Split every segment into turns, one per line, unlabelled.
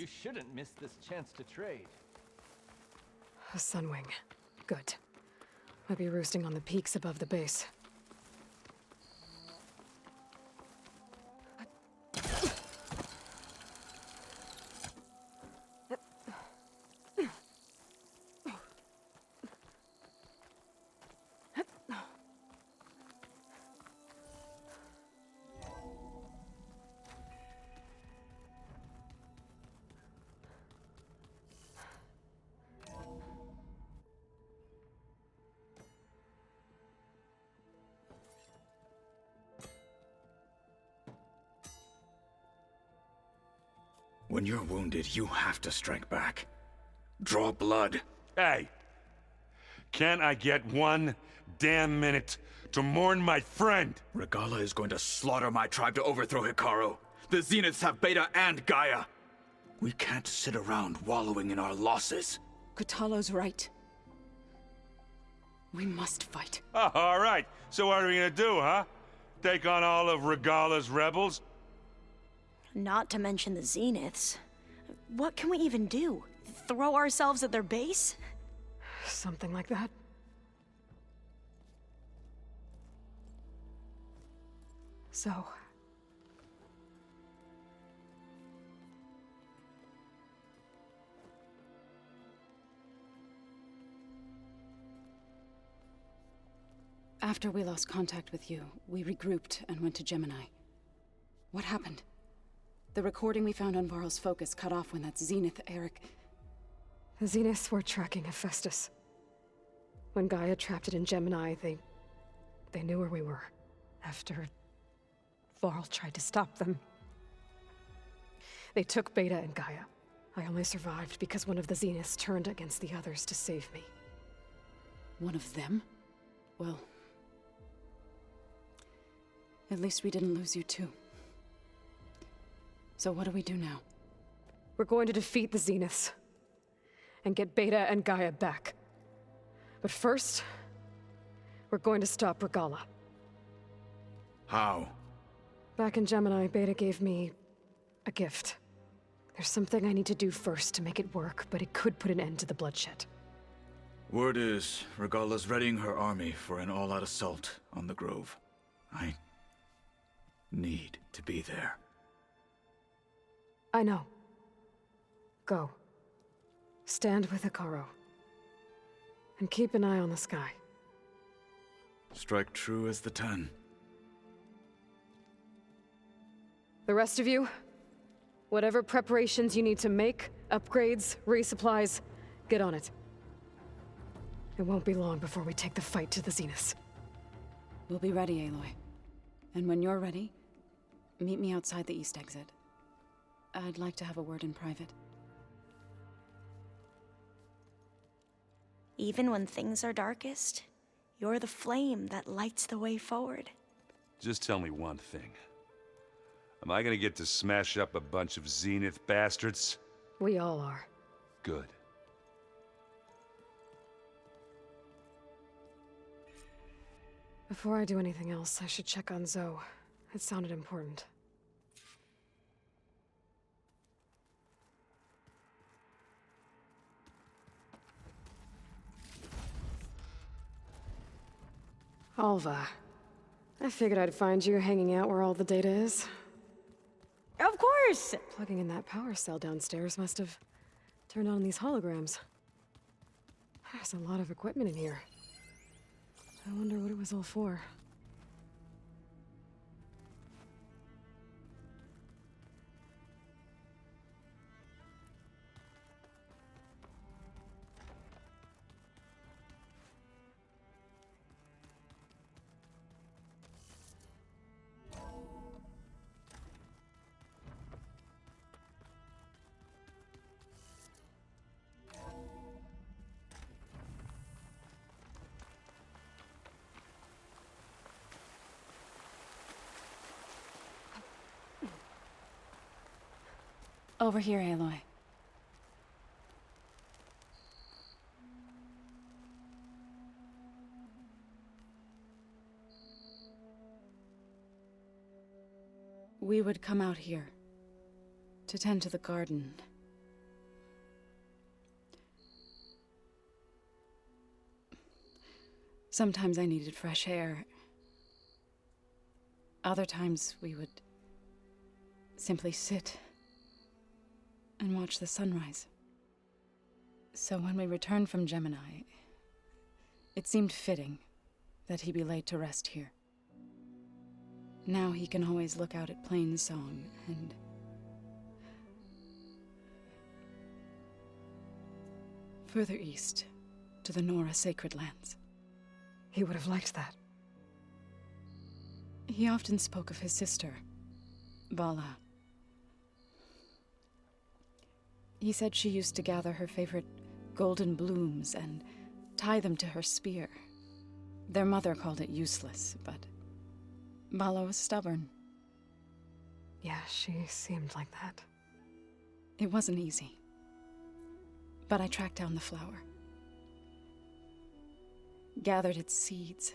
You shouldn't miss this chance to trade.
A sunwing. Good. Might be roosting on the peaks above the base.
When you're wounded, you have to strike back. Draw blood.
Hey! Can't I get 1 damn minute to mourn my friend?
Regala is going to slaughter my tribe to overthrow Hikaru. The Zeniths have Beta and Gaia. We can't sit around wallowing in our losses.
Kotallo's right. We must fight.
Oh, all right. So what are we gonna do, huh? Take on all of Regala's rebels?
Not to mention the Zeniths. What can we even do? Throw ourselves at their base?
Something like that. So...
After we lost contact with you, we regrouped and went to Gemini. What happened? The recording we found on Varl's focus cut off when that Zenith, Eric...
The Zeniths were tracking Hephaestus. When Gaia trapped it in Gemini, they knew where we were. After... Varl tried to stop them. They took Beta and Gaia. I only survived because one of the Zeniths turned against the others to save me.
One of them? Well... At least we didn't lose you too. So what do we do now?
We're going to defeat the Zeniths. And get Beta and Gaia back. But first... we're going to stop Regala.
How?
Back in Gemini, Beta gave me... a gift. There's something I need to do first to make it work, but it could put an end to the bloodshed.
Word is, Regala's readying her army for an all-out assault on the Grove. I... need to be there.
I know. Go. Stand with Hikaru. And keep an eye on the sky.
Strike true as the 10.
The rest of you, whatever preparations you need to make, upgrades, resupplies, get on it. It won't be long before we take the fight to the Zeniths.
We'll be ready, Aloy. And when you're ready, meet me outside the east exit. I'd like to have a word in private.
Even when things are darkest, you're the flame that lights the way forward.
Just tell me one thing. Am I gonna get to smash up a bunch of Zenith bastards?
We all are.
Good.
Before I do anything else, I should check on Zoe. It sounded important. Alva. I figured I'd find you hanging out where all the data is.
Of course!
Plugging in that power cell downstairs must have turned on these holograms. There's a lot of equipment in here. I wonder what it was all for.
Over here, Aloy. We would come out here to tend to the garden Sometimes I needed fresh air. Other times we would simply sit and watch the sunrise. So when we returned from Gemini, it seemed fitting that he be laid to rest here. Now he can always look out at Plainsong and further east to the Nora sacred lands.
He would have liked that.
He often spoke of his sister, Vala. He said she used to gather her favorite golden blooms and tie them to her spear. Their mother called it useless, but Vala was stubborn.
Yeah, she seemed like that.
It wasn't easy. But I tracked down the flower. Gathered its seeds.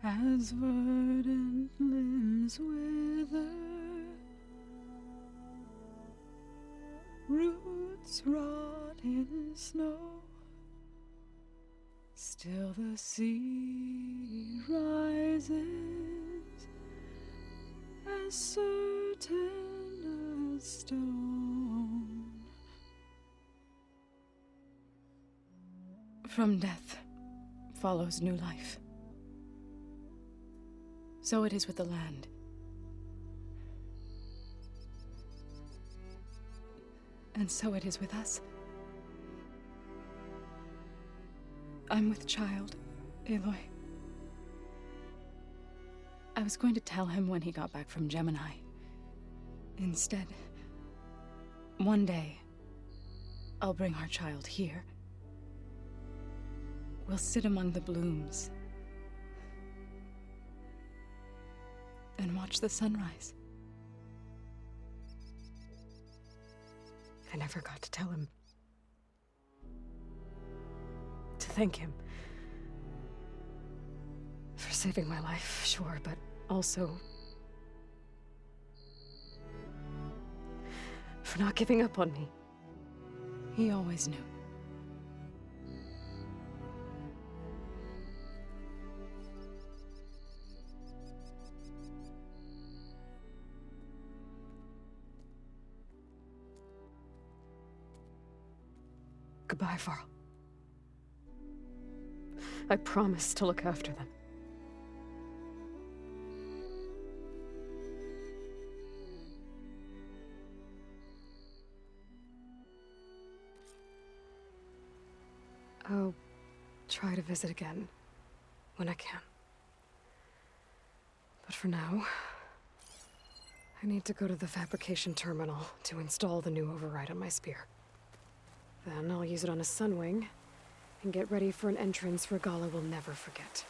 As verdant limbs wither, roots rot in snow, still the sea rises, as certain as stone. From death follows new life. So it is with the land. And so it is with us. I'm with child, Aloy. I was going to tell him when he got back from Gemini. Instead, one day, I'll bring our child here. We'll sit among the blooms and watch the sunrise.
I never got to tell him. To thank him. For saving my life, sure, but also for not giving up on me.
He always knew.
Goodbye, Varl. I promise to look after them. I'll try to visit again when I can. But for now, I need to go to the fabrication terminal to install the new override on my spear. Then I'll use it on a sunwing and get ready for an entrance Regala will never forget.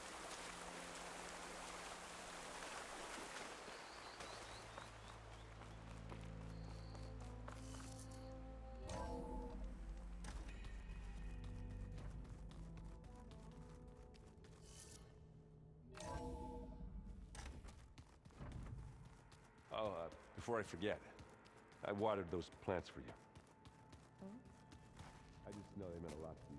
Oh, before I forget, I watered those plants for you. I just know they meant a lot to you.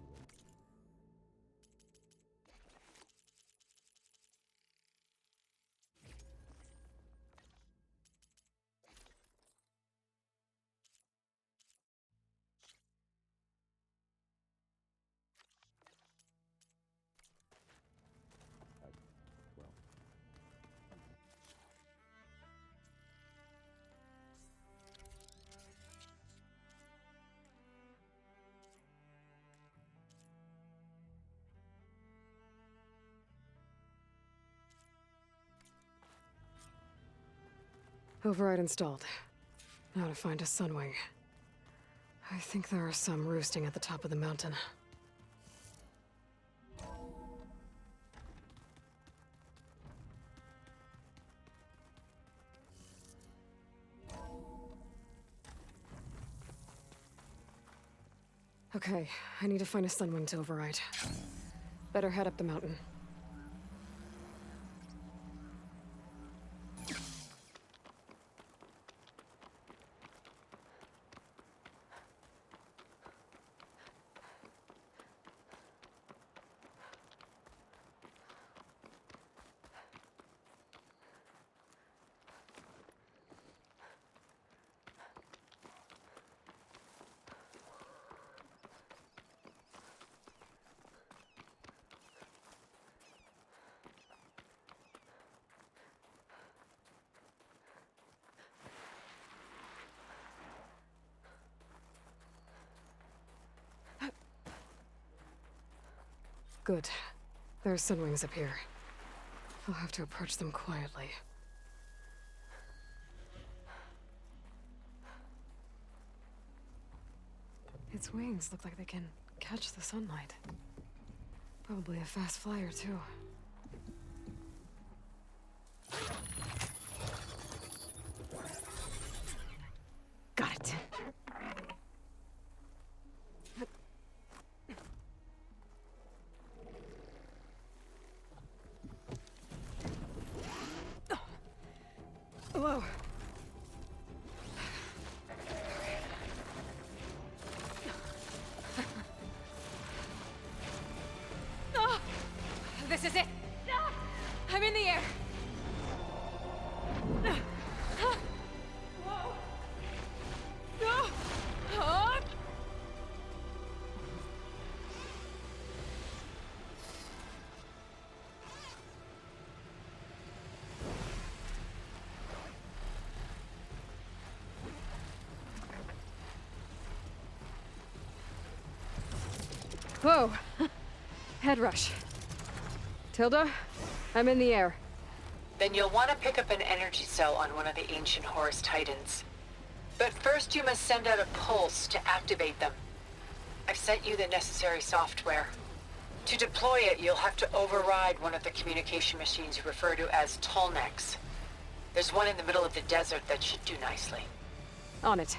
Override installed. Now to find a sunwing. I think there are some roosting at the top of the mountain. Okay, I need to find a sunwing to override. Better head up the mountain. Good. There are sunwings up here. I'll have to approach them quietly. Its wings look like they can catch the sunlight. Probably a fast flyer, too. Got it. Whoa. This is it! I'm in the air! Whoa! Head rush. Tilda, I'm in the air.
Then you'll want to pick up an energy cell on one of the ancient Horus Titans. But first you must send out a pulse to activate them. I've sent you the necessary software. To deploy it, you'll have to override one of the communication machines you refer to as Tallnecks. There's one in the middle of the desert that should do nicely.
On it.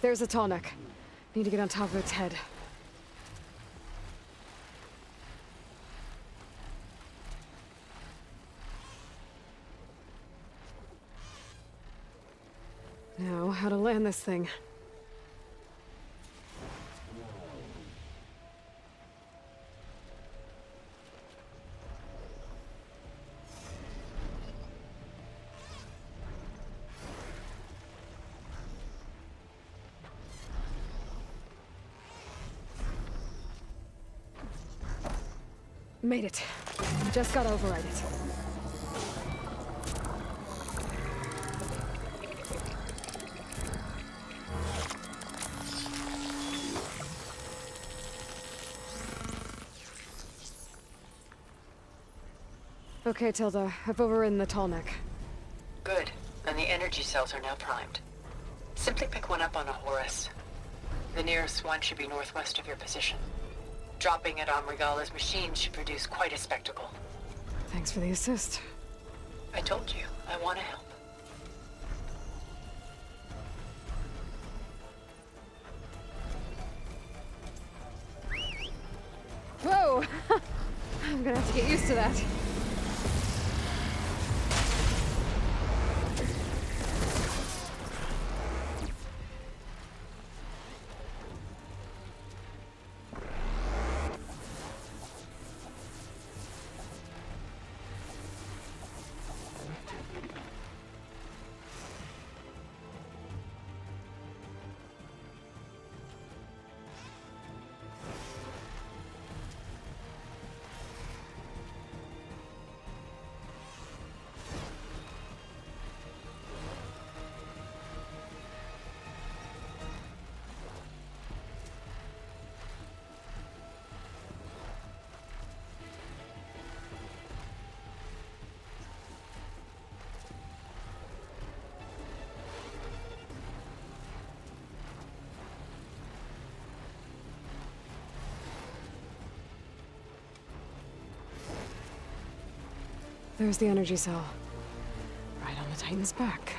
There's a tall neck. Need to get on top of its head. Now, how to land this thing. Made it. Just gotta override it. Okay, Tilda. I've overridden the tall neck.
Good. And the energy cells are now primed. Simply pick one up on a Horus. The nearest one should be northwest of your position. Dropping it on Regala's machine should produce quite a spectacle.
Thanks for the assist.
I told you, I want to help.
Whoa! I'm gonna have to get used to that. There's the energy cell. Right on the Titan's back.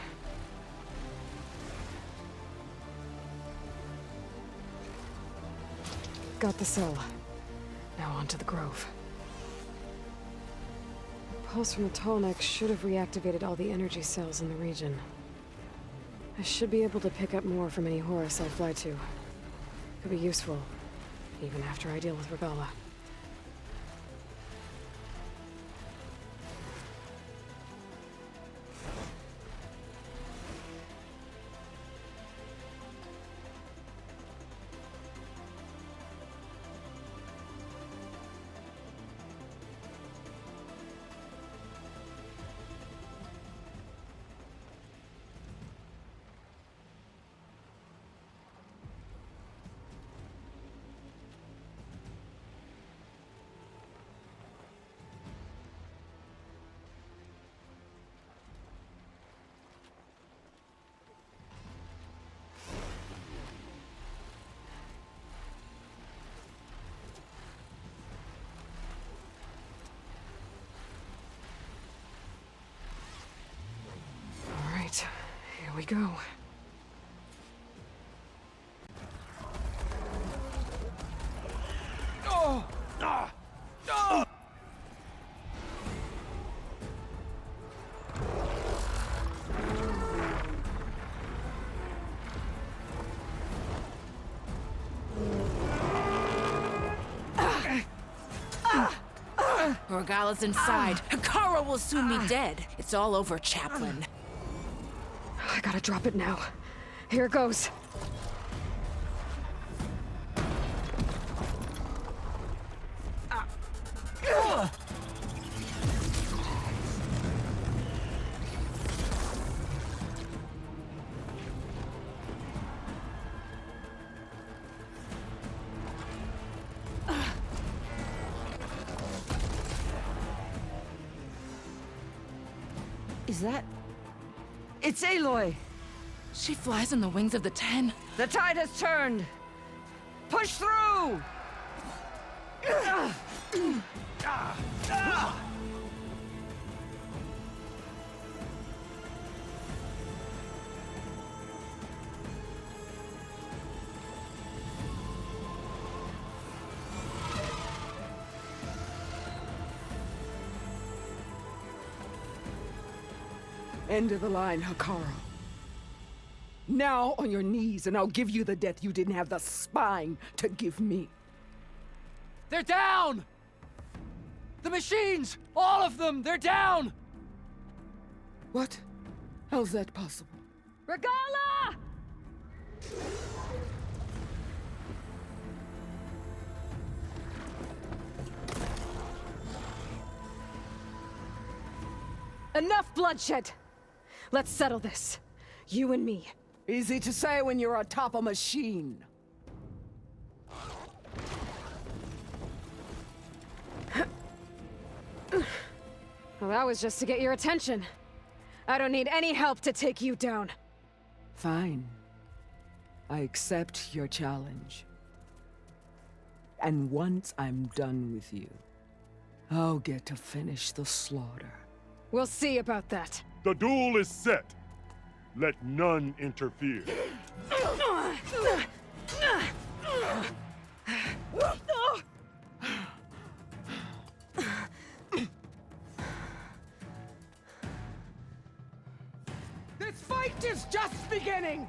Got the cell. Now onto the grove. The pulse from the tall neck should have reactivated all the energy cells in the region. I should be able to pick up more from any Horus I fly to. Could be useful, even after I deal with Regala. we go.
Regala's inside. Hikara will soon be dead. It's all over, Chaplain.
I gotta drop it now. Here goes.
Is that... It's Aloy!
She flies on the wings of the Ten.
The tide has turned! Push through!
End of the line, Hikara. Now on your knees, and I'll give you the death you didn't have the spine to give me.
They're down! The machines! All of them! They're down!
What? How's that possible?
Regala! Enough bloodshed! Let's settle this. You and me.
Easy to say when you're atop a machine.
Well, that was just to get your attention. I don't need any help to take you down.
Fine. I accept your challenge. And once I'm done with you, I'll get to finish the slaughter.
We'll see about that.
The duel is set. Let none interfere.
This fight is just beginning!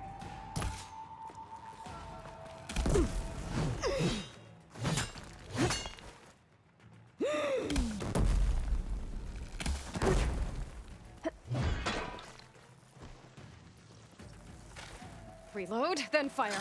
Reload, then fire.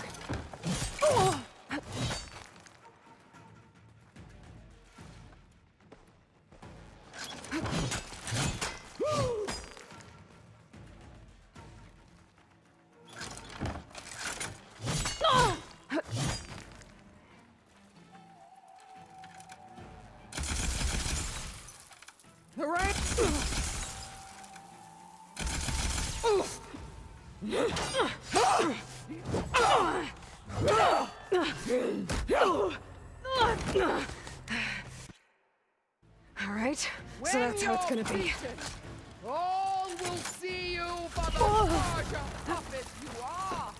All right.
All right, so that's how it's gonna be.
All will see you for the larger puppet you are!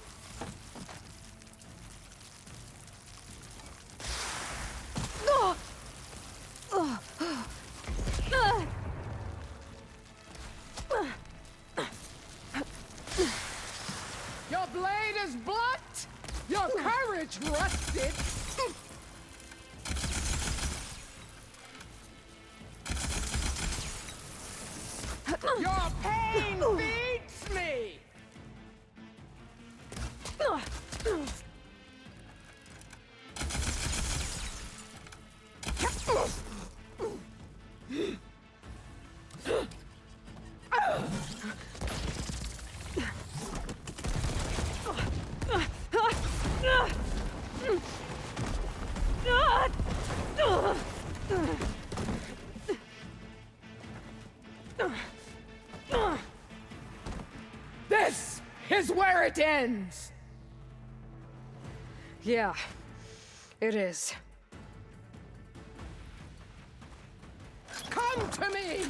Your blade is blunt! Your courage rusted! Your pain feeds me! This is where it ends!
Yeah, it is.
Come to me!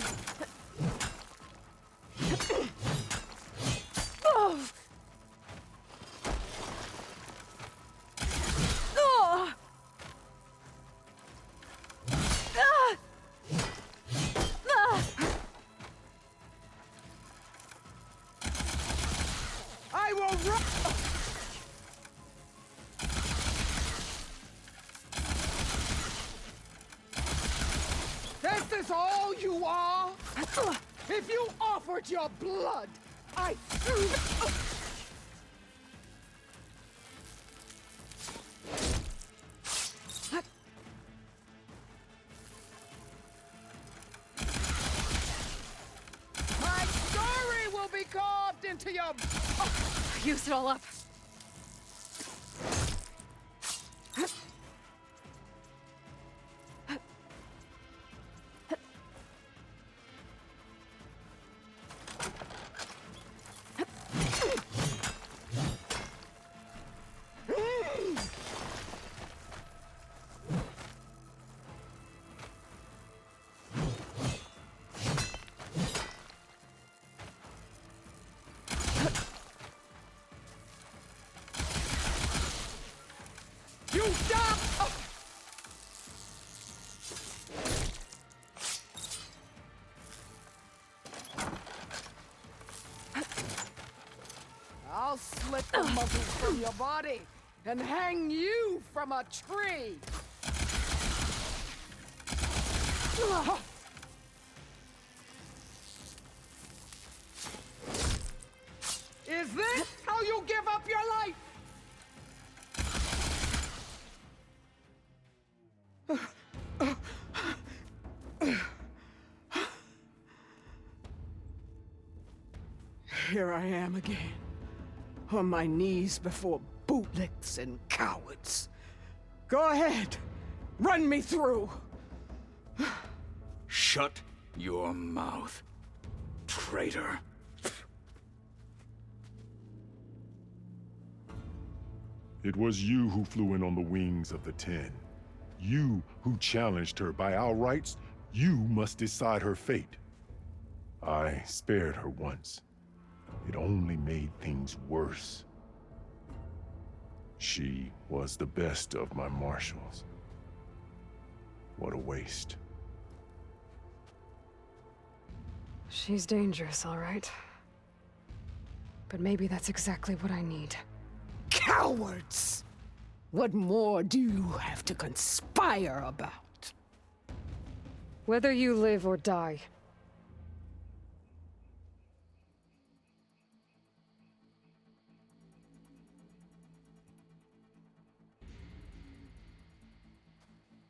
This is all you are? If you offered your blood, I'd my story will be carved into your...
Use it all up.
You stop! I'll slit the muscles from your body and hang you from a tree. Is this how you give up your life? Here I am again, on my knees before bootlicks and cowards. Go ahead, run me through.
Shut your mouth, traitor.
It was you who flew in on the wings of the 10. You who challenged her. By our rights, you must decide her fate. I spared her once. It only made things worse. She was the best of my marshals. What a waste.
She's dangerous, all right. But maybe that's exactly what I need.
Cowards! What more do you have to conspire about?
Whether you live or die.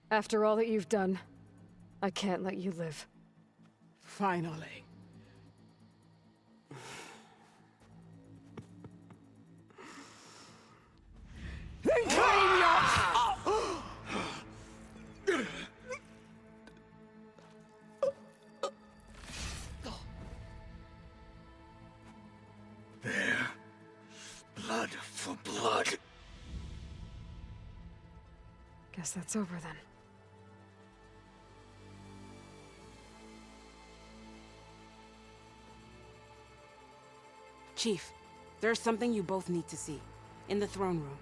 After all that you've done, I can't let you live.
Finally. Then claim your...
There. Blood for blood.
Guess that's over then.
Chief, there's something you both need to see. In the throne room.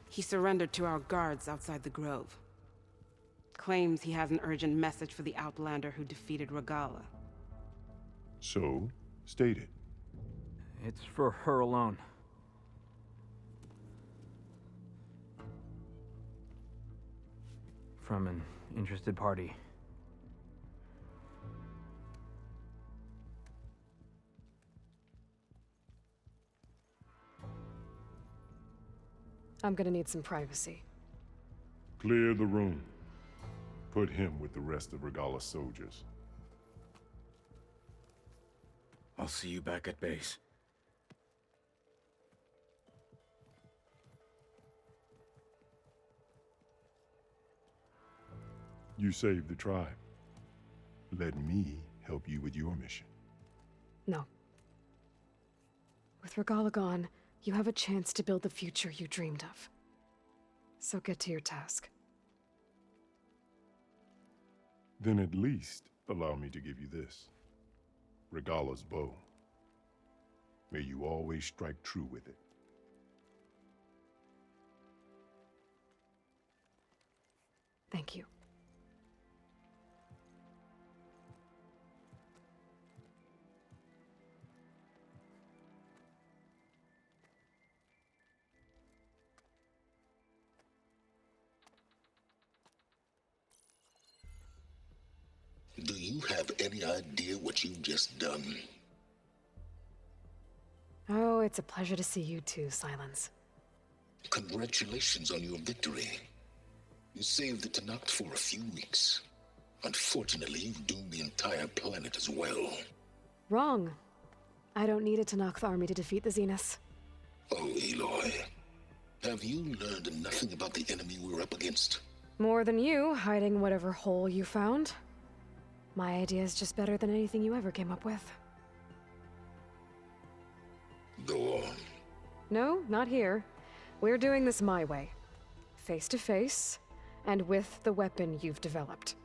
He surrendered to our guards outside the grove. Claims he has an urgent message for the Outlander who defeated Regala.
So, state it.
It's for her alone. From an interested party.
I'm gonna need some privacy.
Clear the room. Put him with the rest of Regala's soldiers.
I'll see you back at base.
You saved the tribe. Let me help you with your mission.
No. With Regala gone, you have a chance to build the future you dreamed of. So get to your task.
Then at least allow me to give you this. Regalla's bow. May you always strike true with it.
Thank you.
Do you have any idea what you've just done?
Oh, it's a pleasure to see you too, Silence.
Congratulations on your victory. You saved the Tenakth for a few weeks. Unfortunately, you've doomed the entire planet as well.
Wrong. I don't need a Tenakth army to defeat the Zeniths.
Oh, Aloy. Have you learned nothing about the enemy we're up against?
More than you, hiding whatever hole you found. My idea is just better than anything you ever came up with.
Go on.
No, not here. We're doing this my way. Face to face, and with the weapon you've developed.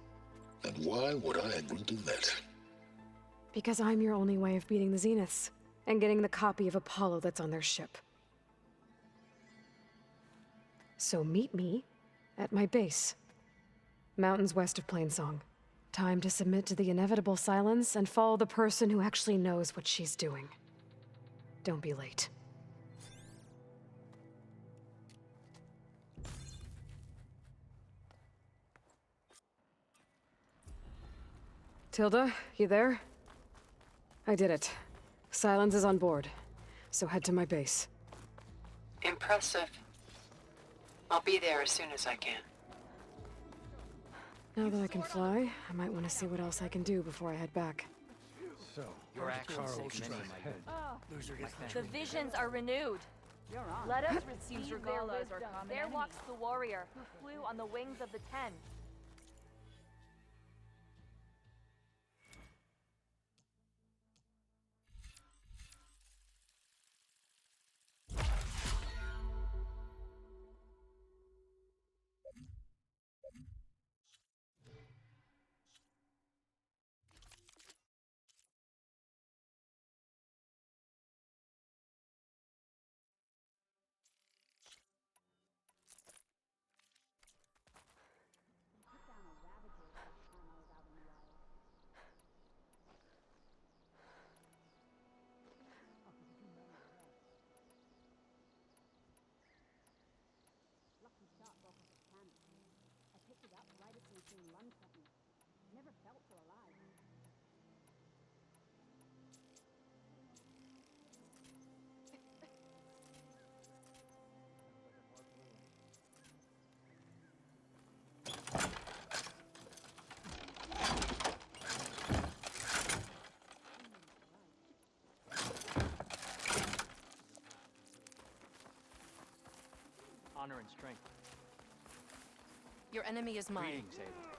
And why would I agree to that?
Because I'm your only way of beating the Zeniths, and getting the copy of Apollo that's on their ship. So meet me at my base. Mountains west of Plainsong. Time to submit to the inevitable silence and follow the person who actually knows what she's doing. Don't be late. Tilda, you there? I did it. Silence is on board, so head to my base.
Impressive. I'll be there as soon as I can.
Now that I can fly, I might want to see what else I can do before I head back.
So,
Your actions
Carl's
take many
strike.
The visions are renewed. Let us receive their wisdom. There walks the warrior who flew on the wings of the Ten.
Honor and strength.
Your enemy is mine.
Greetings, Aloy.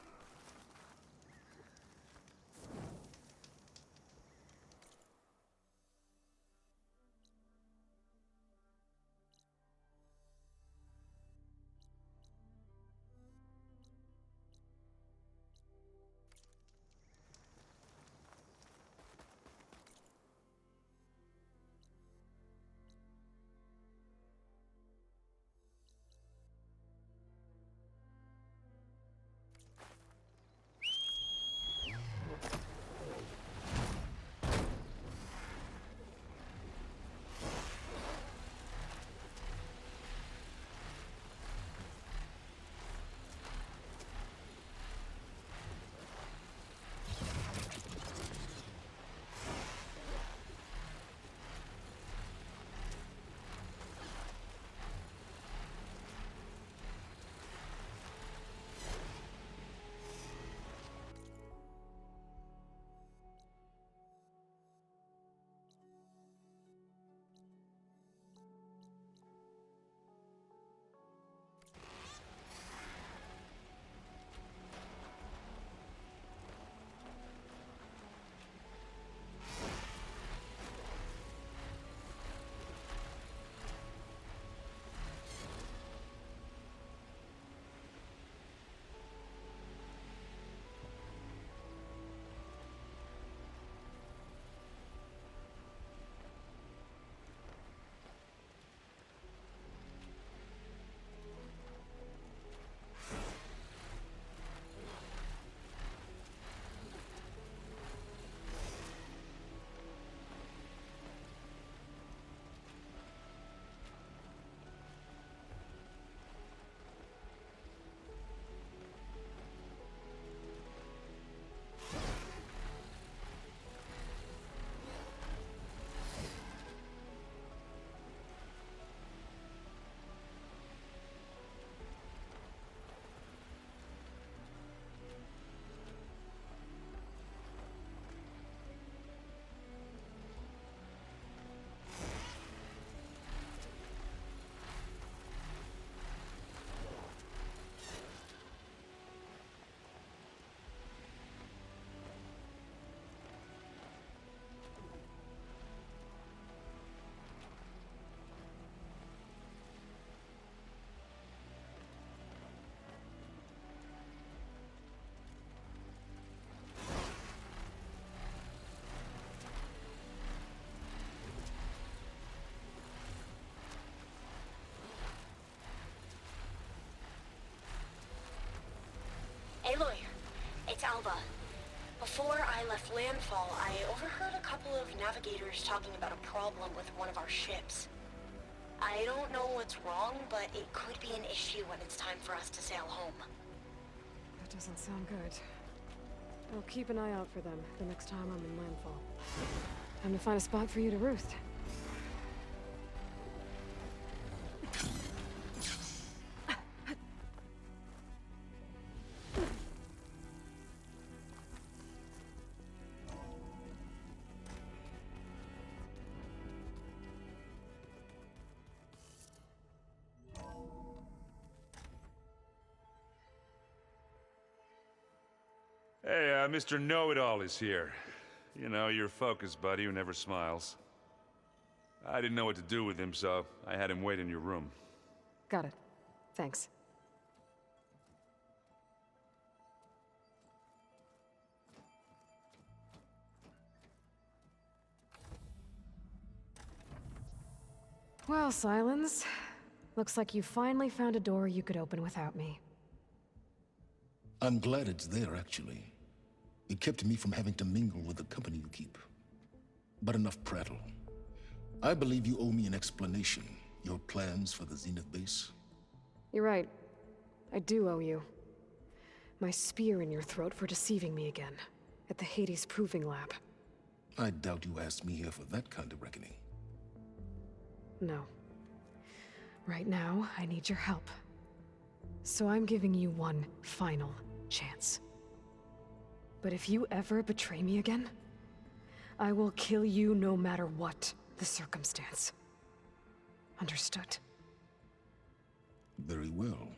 it's Alva. Before I left landfall, I overheard a couple of navigators talking about a problem with one of our ships. I don't know what's wrong, but it could be an issue when it's time for us to sail home.
That doesn't sound good. I'll keep an eye out for them the next time I'm in landfall. Time to find a spot for you to roost.
Hey, Mr. Know-It-All is here. You know, your focus buddy who never smiles. I didn't know what to do with him, so I had him wait in your room.
Got it. Thanks. Well, Silence. Looks like you finally found a door you could open without me.
I'm glad it's there, actually. It kept me from having to mingle with the company you keep. But enough prattle. I believe you owe me an explanation. Your plans for the Zenith base?
You're right. I do owe you. My spear in your throat for deceiving me again. At the Hades Proving Lab.
I doubt you asked me here for that kind of reckoning.
No. Right now, I need your help. So I'm giving you one final chance. But if you ever betray me again, I will kill you no matter what the circumstance. Understood?
Very well.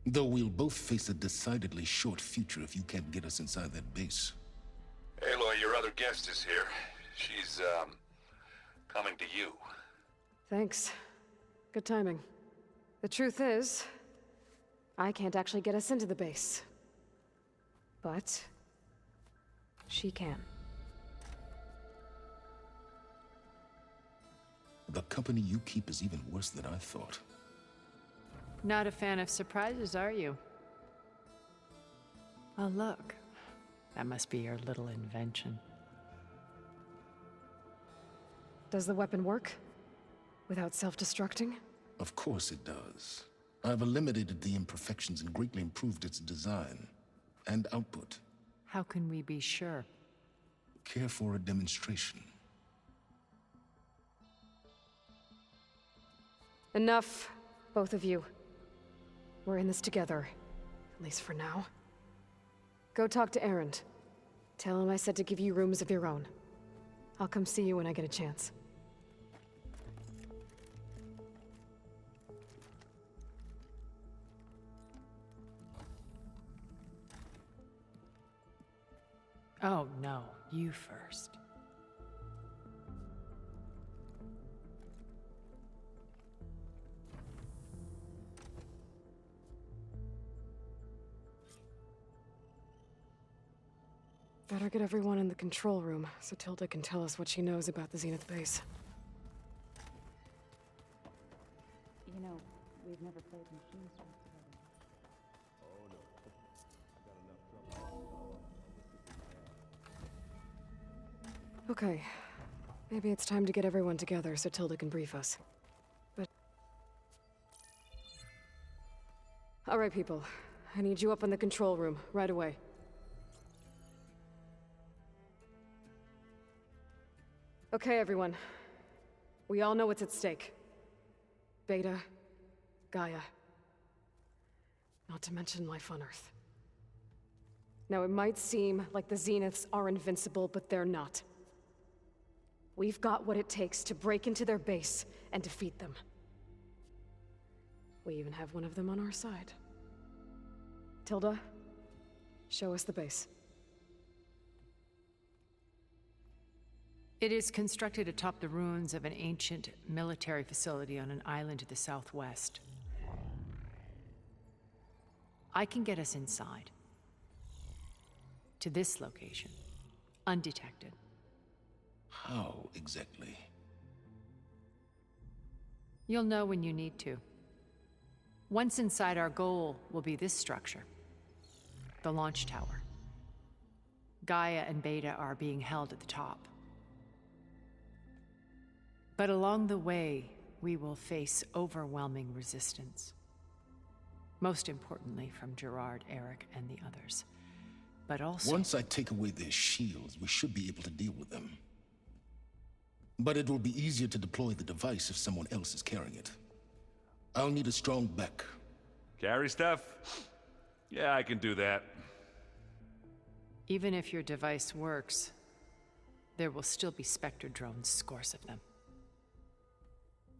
Though we'll both face a decidedly short future if you can't get us inside that base.
Aloy, your other guest is here. She's, coming to you.
Thanks. Good timing. The truth is, I can't actually get us into the base. But she can.
The company you keep is even worse than I thought.
Not a fan of surprises, are you? Oh, look. That must be your little invention.
Does the weapon work? Without self-destructing?
Of course it does. I've eliminated the imperfections and greatly improved its design and output.
How can we be sure?
Care for a demonstration?
Enough, both of you. We're in this together, at least for now. Go talk to Erend. Tell him I said to give you rooms of your own. I'll come see you when I get a chance.
Oh, no. You first.
Better get everyone in the control room so Tilda can tell us what she knows about the Zenith base.
You know, we've never played machine together.
Okay. Maybe it's time to get everyone together so Tilda can brief us. But... All right, people. I need you up in the control room, right away. Okay, everyone. We all know what's at stake. Beta, Gaia. Not to mention life on Earth. Now, it might seem like the Zeniths are invincible, but they're not. We've got what it takes to break into their base and defeat them. We even have one of them on our side. Tilda, show us the base.
It is constructed atop the ruins of an ancient military facility on an island to the southwest. I can get us inside. To this location. Undetected.
How exactly?
You'll know when you need to. Once inside, our goal will be this structure. the launch tower. Gaia and Beta are being held at the top. But along the way, we will face overwhelming resistance. Most importantly from Gerard, Eric, and the others. But also...
Once I take away their shields, we should be able to deal with them. But it will be easier to deploy the device if someone else is carrying it. I'll need a strong back.
Carry stuff? Yeah, I can do that.
Even if your device works, there will still be Spectre drones, scores of them.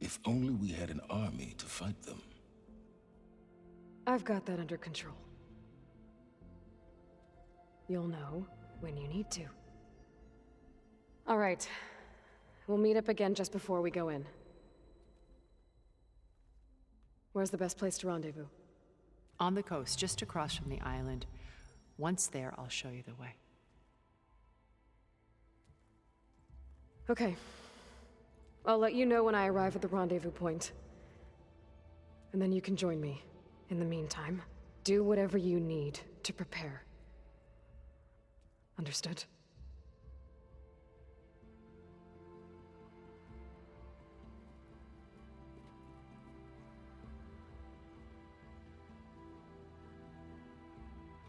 If only we had an army to fight them.
I've got that under control. You'll know when you need to. All right. We'll meet up again just before we go in. Where's the best place to rendezvous?
On the coast, just across from the island. Once there, I'll show you the way.
Okay. I'll let you know when I arrive at the rendezvous point. And then you can join me. In the meantime, do whatever you need to prepare. Understood?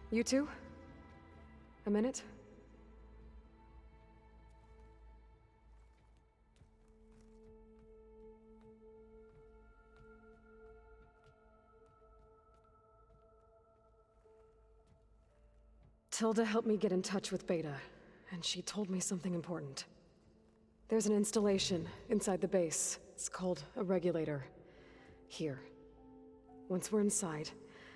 You two? A minute? Tilda helped me get in touch with Beta, and she told me something important. There's an installation inside the base. It's called a regulator. Here. Once we're inside,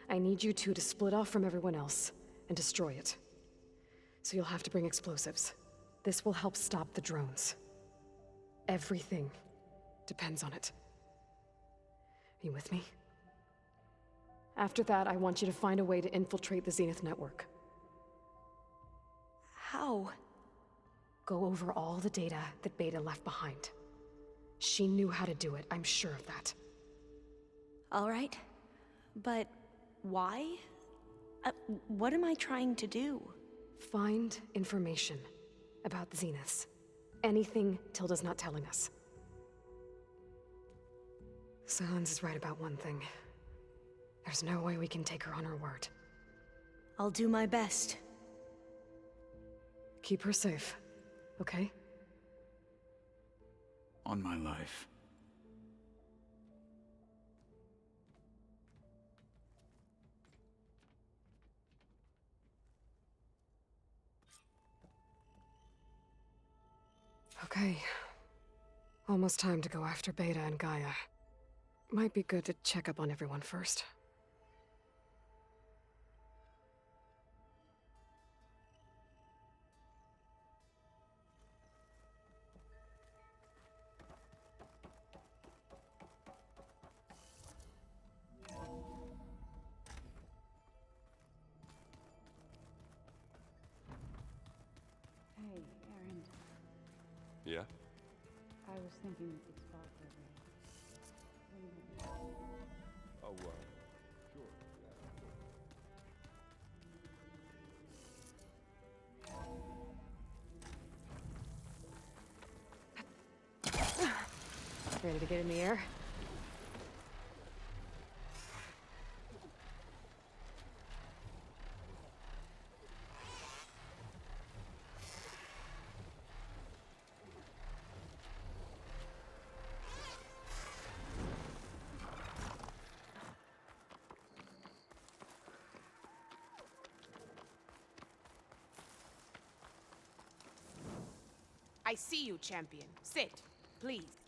I need you two to split off from everyone else and destroy it. So you'll have to bring explosives. This will help stop the drones. Everything depends on it. Are you with me? After that, I want you to find a way to infiltrate the Zenith network.
How?
Go over all the data that Beta left behind. She knew how to do it, I'm sure of that.
All right. But why? What am I trying to do?
Find information about the Zeniths. Anything Tilda's not telling us. Silence is right about one thing. There's no way we can take her on her word.
I'll do my best.
Keep her safe, okay?
On my life.
Okay. Almost time to go after Beta and Gaia. Might be good to check up on everyone first.
Hey, Aaron.
Yeah?
I was thinking we could spar for a bit.
Oh, sure.
Ready to get in the air?
I see you, champion. Sit, please.